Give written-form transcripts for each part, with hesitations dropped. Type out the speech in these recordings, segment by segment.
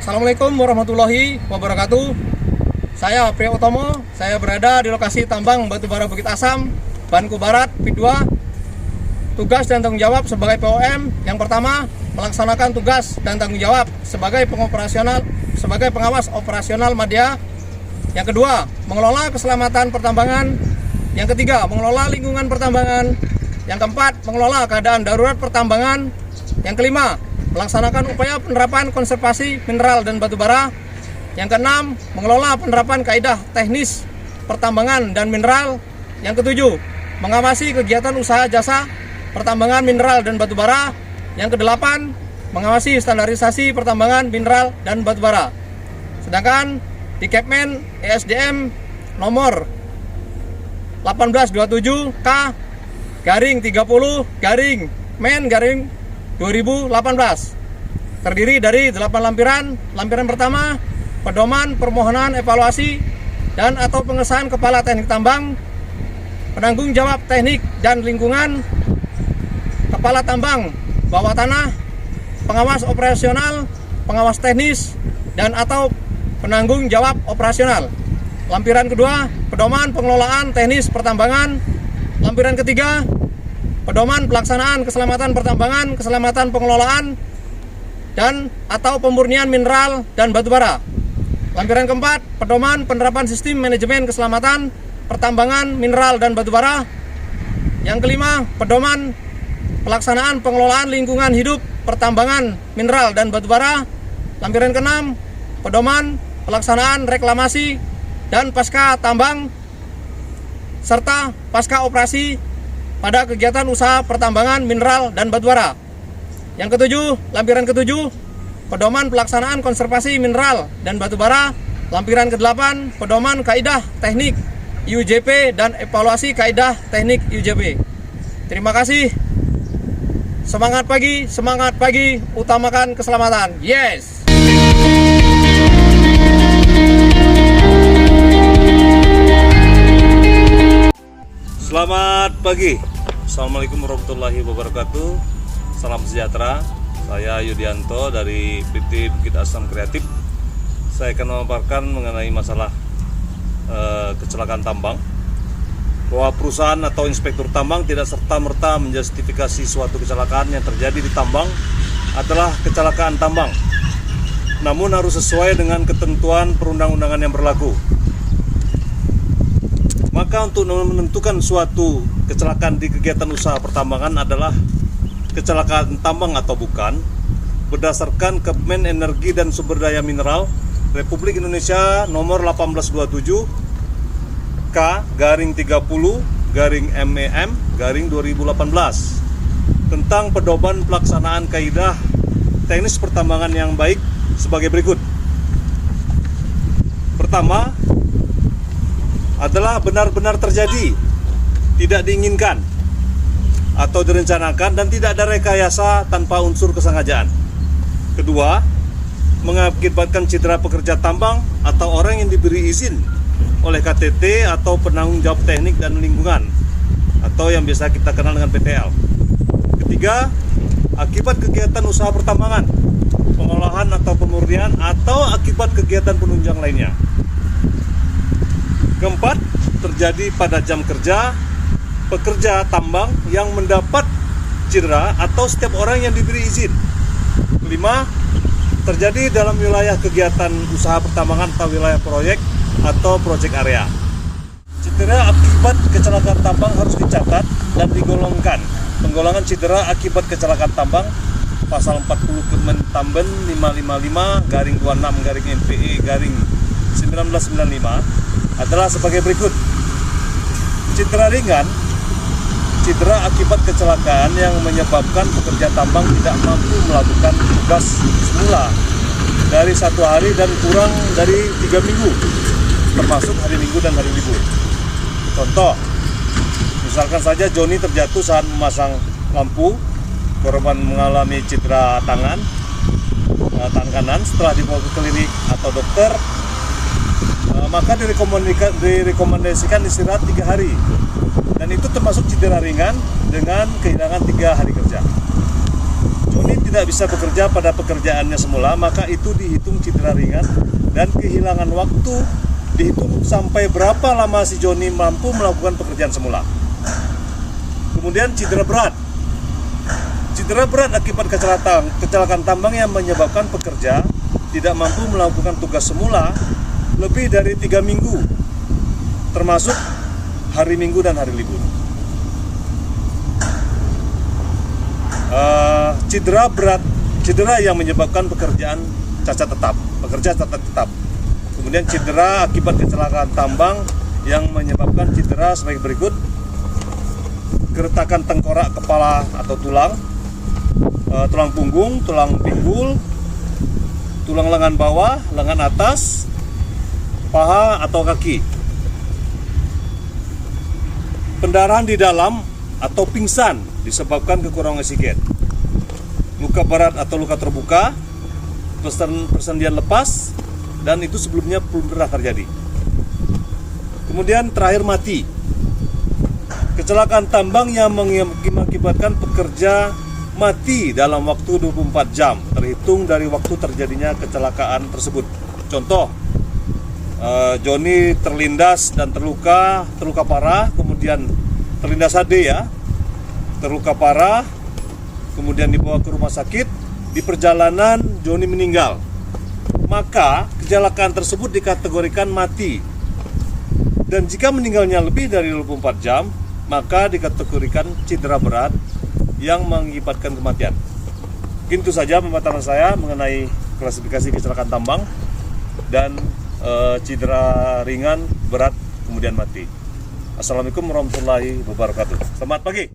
Assalamualaikum warahmatullahi wabarakatuh. Saya Priya Utomo, saya berada di lokasi tambang batubara Bukit Asam, Banku Barat, Pit 2. Tugas dan tanggung jawab sebagai POM, yang pertama melaksanakan tugas dan tanggung jawab sebagai pengawas operasional media. Yang kedua, mengelola keselamatan pertambangan. Yang ketiga, mengelola lingkungan pertambangan. Yang keempat, mengelola keadaan darurat pertambangan. Yang kelima, melaksanakan upaya penerapan konservasi mineral dan batubara. Yang keenam, mengelola penerapan kaidah teknis pertambangan dan mineral. Yang ketujuh, mengawasi kegiatan usaha jasa pertambangan mineral dan batubara. Yang kedelapan, mengawasi standarisasi pertambangan mineral dan batubara. Sedangkan di Kepmen ESDM nomor 1827K/30/Men/2018 terdiri dari 8 lampiran. Lampiran pertama, pedoman permohonan evaluasi dan atau pengesahan kepala teknik tambang, penanggung jawab teknik dan lingkungan, kepala tambang bawah tanah, pengawas operasional, pengawas teknis, dan atau penanggung jawab operasional. Lampiran kedua, pedoman pengelolaan teknis pertambangan. Lampiran ketiga, pedoman pelaksanaan keselamatan pertambangan, keselamatan pengelolaan, dan atau pemurnian mineral dan batubara. Lampiran keempat, pedoman penerapan sistem manajemen keselamatan pertambangan mineral dan batubara. Yang kelima, pedoman pelaksanaan pengelolaan lingkungan hidup pertambangan mineral dan batubara. Lampiran keenam, pedoman pelaksanaan reklamasi dan pasca tambang serta pasca operasi pada kegiatan usaha pertambangan mineral dan batubara. Yang ketujuh, lampiran ketujuh, pedoman pelaksanaan konservasi mineral dan batubara. Lampiran ke-8, pedoman kaidah teknik IUJP dan evaluasi kaidah teknik IUJP. Terima kasih. Semangat pagi, utamakan keselamatan. Yes. Selamat pagi. Assalamualaikum warahmatullahi wabarakatuh. Salam sejahtera. Saya Yudianto dari PT Bukit Asam Kreatif. Saya akan memaparkan mengenai masalah kecelakaan tambang. Bahwa perusahaan atau inspektur tambang tidak serta-merta menjustifikasi suatu kecelakaan yang terjadi di tambang adalah kecelakaan tambang. Namun harus sesuai dengan ketentuan perundang-undangan yang berlaku. Maka untuk menentukan suatu kecelakaan di kegiatan usaha pertambangan adalah kecelakaan tambang atau bukan, berdasarkan Kepmen Energi dan Sumber Daya Mineral Republik Indonesia nomor 1827 K/30/MEM/2018 tentang pedoman pelaksanaan kaidah teknis pertambangan yang baik sebagai berikut. Pertama adalah benar-benar terjadi, tidak diinginkan atau direncanakan dan tidak ada rekayasa tanpa unsur kesengajaan. Kedua, mengakibatkan cedera pekerja tambang atau orang yang diberi izin oleh KTT atau penanggung jawab teknik dan lingkungan atau yang biasa kita kenal dengan PTL. Ketiga, akibat kegiatan usaha pertambangan, pengolahan atau pemurnian atau akibat kegiatan penunjang lainnya. Keempat, terjadi pada jam kerja pekerja tambang yang mendapat cedera atau setiap orang yang diberi izin. Kelima, terjadi dalam wilayah kegiatan usaha pertambangan atau wilayah proyek atau project area. Cedera akibat kecelakaan tambang harus dicatat dan digolongkan. Penggolongan cedera akibat kecelakaan tambang pasal 40 Kepmen Tamben 555/26/MPE/1995 adalah sebagai berikut. Cedera ringan, cedera akibat kecelakaan yang menyebabkan pekerja tambang tidak mampu melakukan tugas semula dari 1 hari dan kurang dari 3 minggu, termasuk hari Minggu dan hari libur. Contoh, misalkan saja Joni terjatuh saat memasang lampu, korban mengalami cedera tangan kanan setelah dibawa ke klinik atau dokter, maka direkomendasikan istirahat 3 hari. Dan itu termasuk cedera ringan dengan kehilangan 3 hari kerja. Joni tidak bisa bekerja pada pekerjaannya semula, maka itu dihitung cedera ringan. Dan kehilangan waktu dihitung sampai berapa lama si Joni mampu melakukan pekerjaan semula. Kemudian cedera berat. Cedera berat akibat kecelakaan tambang yang menyebabkan pekerja tidak mampu melakukan tugas semula lebih dari 3 minggu, termasuk hari Minggu dan hari libur. Cedera berat, cedera yang menyebabkan pekerja cacat tetap. Kemudian cedera akibat kecelakaan tambang yang menyebabkan cedera sebagai berikut: keretakan tengkorak kepala atau tulang, tulang punggung, tulang pinggul, tulang lengan bawah, lengan atas, paha atau kaki. Pendarahan di dalam atau pingsan disebabkan kekurangan oksigen. Luka berat atau luka terbuka, persendian lepas, dan itu sebelumnya belum pernah terjadi. Kemudian terakhir mati. Kecelakaan tambang yang mengakibatkan pekerja mati dalam waktu 24 jam terhitung dari waktu terjadinya kecelakaan tersebut. Contoh, Joni terlindas dan terluka parah, kemudian terlindas HD ya, terluka parah, kemudian dibawa ke rumah sakit. Di perjalanan Joni meninggal, maka kecelakaan tersebut dikategorikan mati. Dan jika meninggalnya lebih dari 24 jam, maka dikategorikan cedera berat yang mengakibatkan kematian. Mungkin itu saja pemaparan saya mengenai klasifikasi kecelakaan tambang dan cedera ringan, berat, kemudian mati. Assalamualaikum warahmatullahi wabarakatuh. Selamat pagi.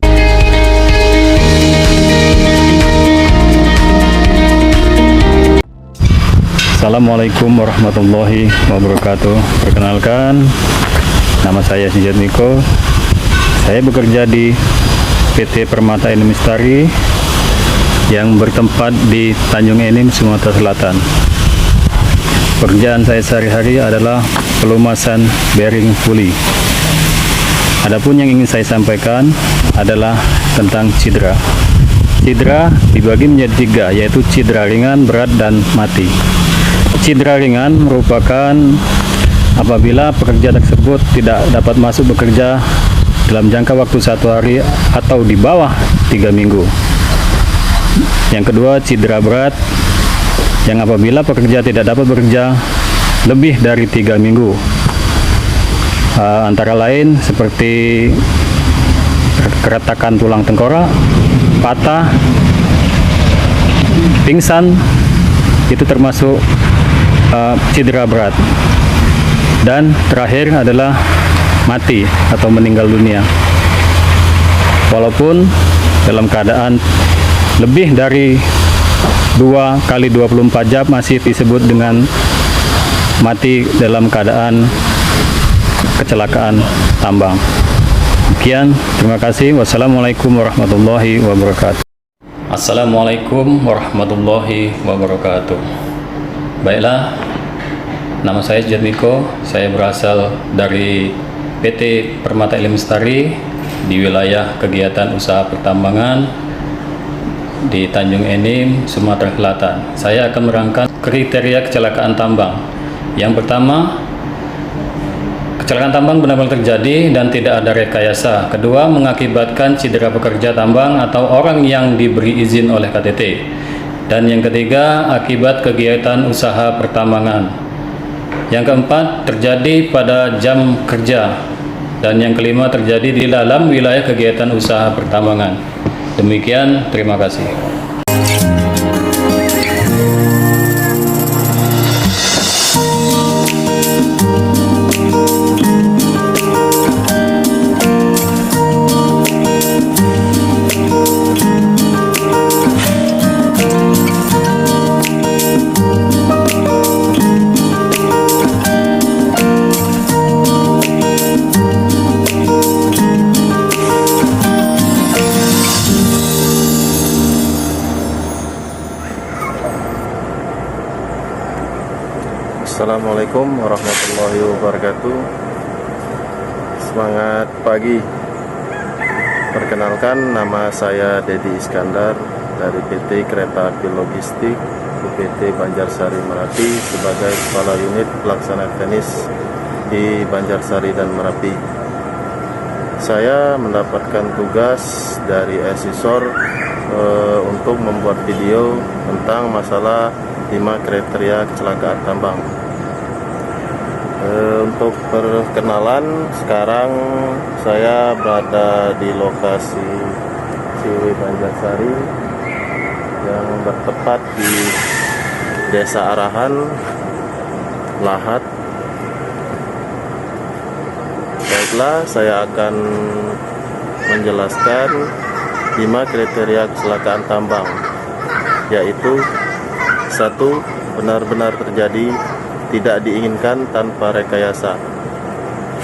Assalamualaikum warahmatullahi wabarakatuh. Perkenalkan, nama saya Sinjat Miko. Saya bekerja di PT Permata Enim Lestari yang bertempat di Tanjung Enim, Sumatera Selatan. Pekerjaan saya sehari-hari adalah pelumasan bearing puli. Adapun yang ingin saya sampaikan adalah tentang cedera. Cedera dibagi menjadi 3, yaitu cedera ringan, berat, dan mati. Cedera ringan merupakan apabila pekerja tersebut tidak dapat masuk bekerja dalam jangka waktu 1 hari atau di bawah 3 minggu. Yang kedua, cedera berat yang apabila pekerja tidak dapat bekerja lebih dari 3 minggu. Antara lain seperti keretakan tulang tengkorak, patah, pingsan, itu termasuk cedera berat. Dan terakhir adalah mati atau meninggal dunia. Walaupun dalam keadaan lebih dari 2 kali 24 jam masih disebut dengan mati dalam keadaan kecelakaan tambang. Sekian, terima kasih. Wassalamualaikum warahmatullahi wabarakatuh. Assalamualaikum warahmatullahi wabarakatuh. Baiklah, nama saya Sinjat Miko. Saya berasal dari PT Permata Enim Lestari di wilayah kegiatan usaha pertambangan di Tanjung Enim, Sumatera Selatan. Saya akan merangkai kriteria kecelakaan tambang. Yang pertama, kecelakaan tambang benar-benar terjadi dan tidak ada rekayasa. Kedua, mengakibatkan cedera pekerja tambang atau orang yang diberi izin oleh KTT. Dan yang ketiga, akibat kegiatan usaha pertambangan. Yang keempat, terjadi pada jam kerja. Dan yang kelima, terjadi di dalam wilayah kegiatan usaha pertambangan. Demikian, terima kasih. Assalamualaikum warahmatullahi wabarakatuh. Semangat pagi. Perkenalkan, nama saya Dedi Iskandar dari PT Kereta Api Logistik UPT Banjarsari Merapi sebagai Kepala Unit Pelaksana Teknis di Banjarsari dan Merapi. Saya mendapatkan tugas dari asesor untuk membuat video tentang masalah 5 kriteria kecelakaan tambang. Untuk perkenalan, sekarang saya berada di lokasi Ciwi Banjarsari yang bertepat di Desa Arahan, Lahat. Baiklah, saya akan menjelaskan 5 kriteria kecelakaan tambang, yaitu 1. Benar-benar terjadi, tidak diinginkan tanpa rekayasa.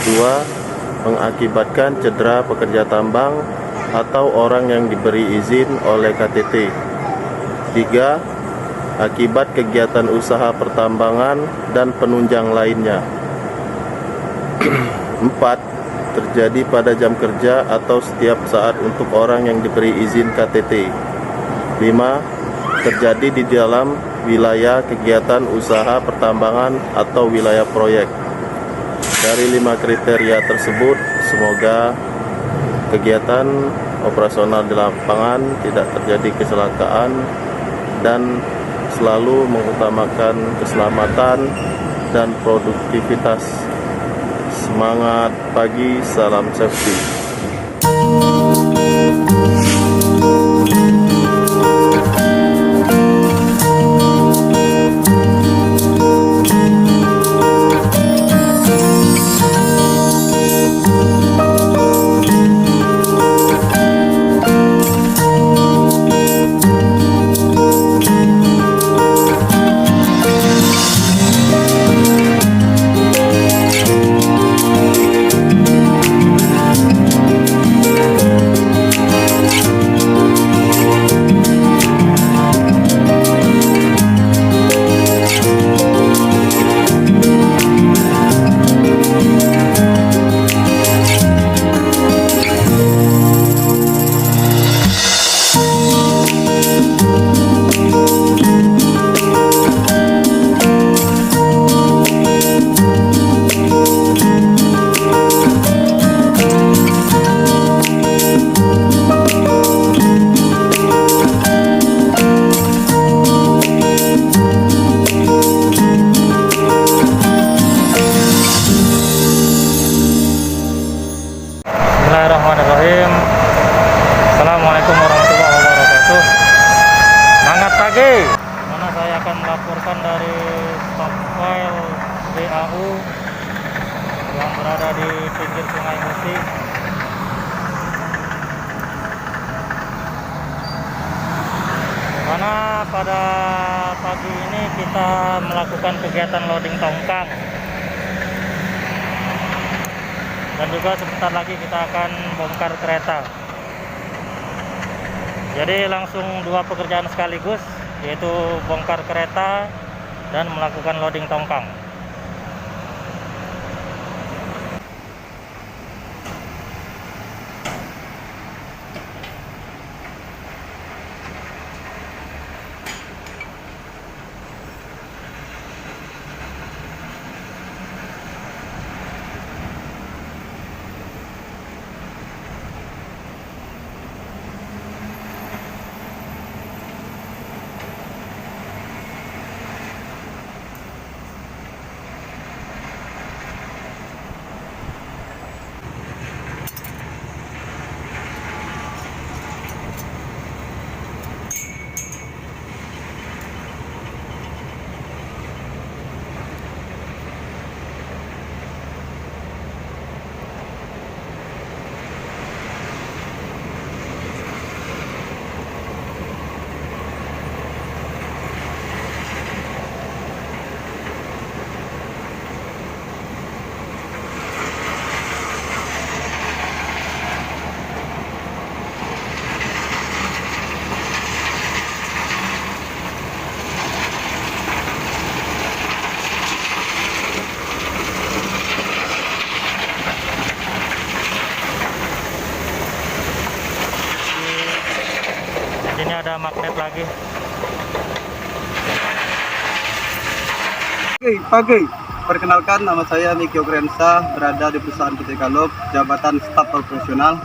2. Mengakibatkan cedera pekerja tambang atau orang yang diberi izin oleh KTT. 3. Akibat kegiatan usaha pertambangan dan penunjang lainnya. 4. Terjadi pada jam kerja atau setiap saat untuk orang yang diberi izin KTT. 5. Terjadi di dalam wilayah kegiatan usaha pertambangan atau wilayah proyek. Dari 5 kriteria tersebut, semoga kegiatan operasional di lapangan tidak terjadi kecelakaan dan selalu mengutamakan keselamatan dan produktivitas. Semangat pagi, salam safety. Bismillahirrahmanirrahim. Assalamualaikum warahmatullahi wabarakatuh. Semangat pagi. Mana saya akan melaporkan dari stop file BAU yang berada di pinggir Sungai Musi. Mana pada pagi ini kita melakukan kegiatan loading tongkang. Dan juga sebentar lagi kita akan bongkar kereta. Jadi langsung 2 pekerjaan sekaligus, yaitu bongkar kereta dan melakukan loading tongkang. magnet lagi. Oke. Perkenalkan, nama saya Mikio Krensa, berada di perusahaan PT Kalop, jabatan staf operasional.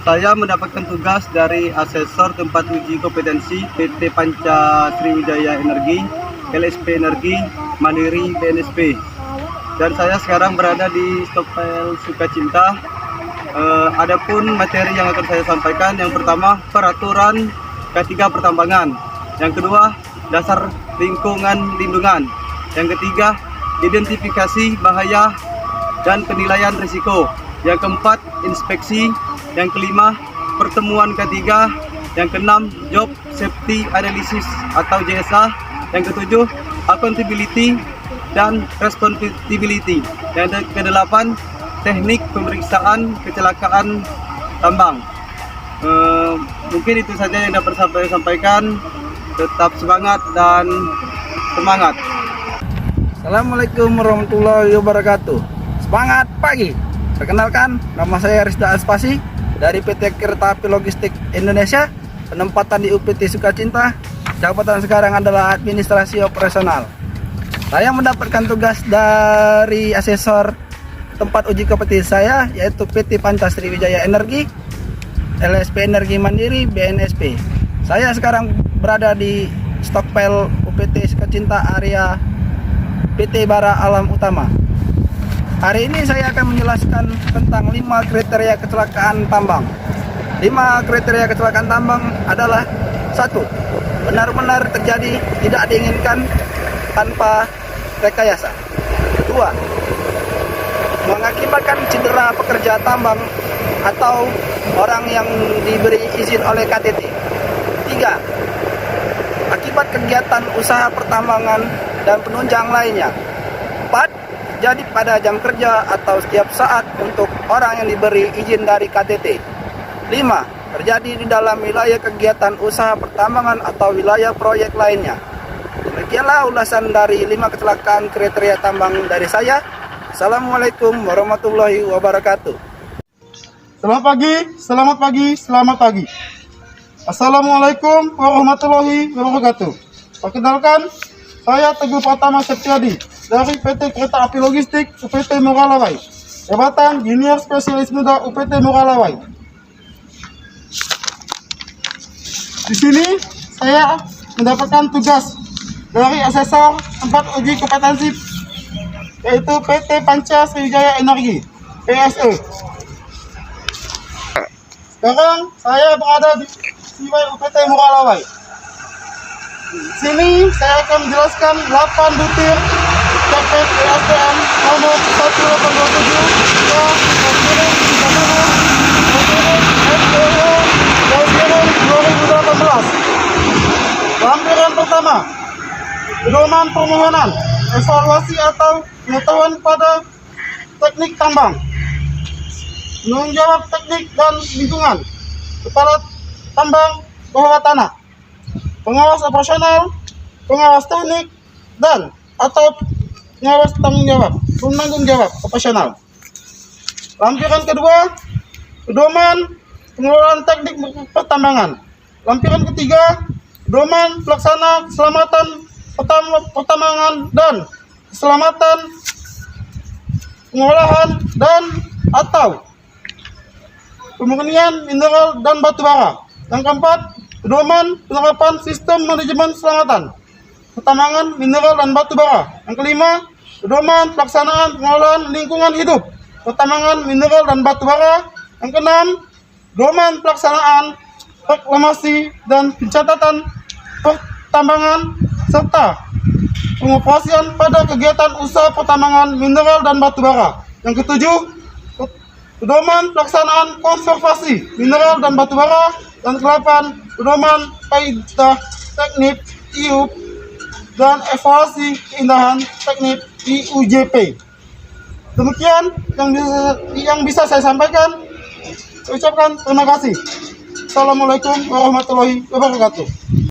Saya mendapatkan tugas dari asesor tempat uji kompetensi PT Panca Sriwijaya Energi, LSP Energi, Mandiri, BNSP. Dan saya sekarang berada di Stockpile Sukacinta. Adapun materi yang akan saya sampaikan, yang pertama peraturan K3 pertambangan, yang kedua dasar lingkungan lindungan, yang ketiga identifikasi bahaya dan penilaian risiko, yang keempat inspeksi, yang kelima pertemuan K3, yang keenam job safety analysis atau JSA, yang ketujuh accountability dan responsibility, yang kedelapan teknik pemeriksaan kecelakaan tambang. Mungkin itu saja yang dapat saya sampaikan. Tetap semangat dan semangat. Assalamualaikum warahmatullahi wabarakatuh. Semangat pagi. Perkenalkan, nama saya Rizda Aspasi dari PT Kereta Api Logistik Indonesia, penempatan di UPT Sukacinta. Jabatan sekarang adalah administrasi operasional. Saya mendapatkan tugas dari asesor tempat uji kompetensi saya, yaitu PT Panca Sriwijaya Energi, LSP Energi Mandiri, BNSP. Saya sekarang berada di Stockpile UPT Sukacinta area PT Bara Alam Utama. Hari ini saya akan menjelaskan tentang 5 kriteria kecelakaan tambang. 5 kriteria kecelakaan tambang adalah: 1. Benar-benar terjadi tidak diinginkan tanpa rekayasa. 2. Mengakibatkan cedera pekerja tambang atau orang yang diberi izin oleh KTT. 3. Akibat kegiatan usaha pertambangan dan penunjang lainnya. 4. Terjadi pada jam kerja atau setiap saat untuk orang yang diberi izin dari KTT. 5. Terjadi di dalam wilayah kegiatan usaha pertambangan atau wilayah proyek lainnya. Demikianlah ulasan dari 5 kecelakaan kriteria tambang dari saya. Assalamualaikum warahmatullahi wabarakatuh. Selamat pagi. Assalamualaikum warahmatullahi wabarakatuh. Perkenalkan, saya Teguh Pratama Septiadi dari PT Kereta Api Logistik UPT Moralawai, jabatan Junior Spesialis Muda UPT Moralawai. Di sini saya mendapatkan tugas dari asesor tempat uji kompetensi, yaitu PT Panca Sriwijaya Energi, PSE. Sekarang saya berada di UPT Moralawai. Sini saya akan menjelaskan 8 butir CPT STM nomor 18.2018. Lampiran pertama, pedoman permohonan, evaluasi atau pengetahuan pada teknik tambang, penanggung jawab teknik dan lingkungan, kepala tambang bawah tanah, pengawas operasional, pengawas teknik, dan atau pengawas penanggung jawab operasional. Lampiran kedua, pedoman pengelolaan teknik pertambangan. Lampiran ketiga, pedoman pelaksana keselamatan pertambangan dan keselamatan pengolahan dan atau pemurnian mineral dan batu bara. Yang keempat, pedoman penerapan sistem manajemen keselamatan pertambangan mineral dan batu bara. Yang kelima, pedoman pelaksanaan pengolahan lingkungan hidup pertambangan mineral dan batu bara. Yang keenam, pedoman pelaksanaan reklamasi dan pencatatan pertambangan serta pengoperasian pada kegiatan usaha pertambangan mineral dan batu bara. Yang ketujuh, pedoman pelaksanaan konservasi mineral dan batu bara. Dan ke-8, pedoman kaidah teknik IUP dan evaluasi keindahan teknik IUJP. Demikian yang bisa saya sampaikan. Saya ucapkan terima kasih. Assalamualaikum warahmatullahi wabarakatuh.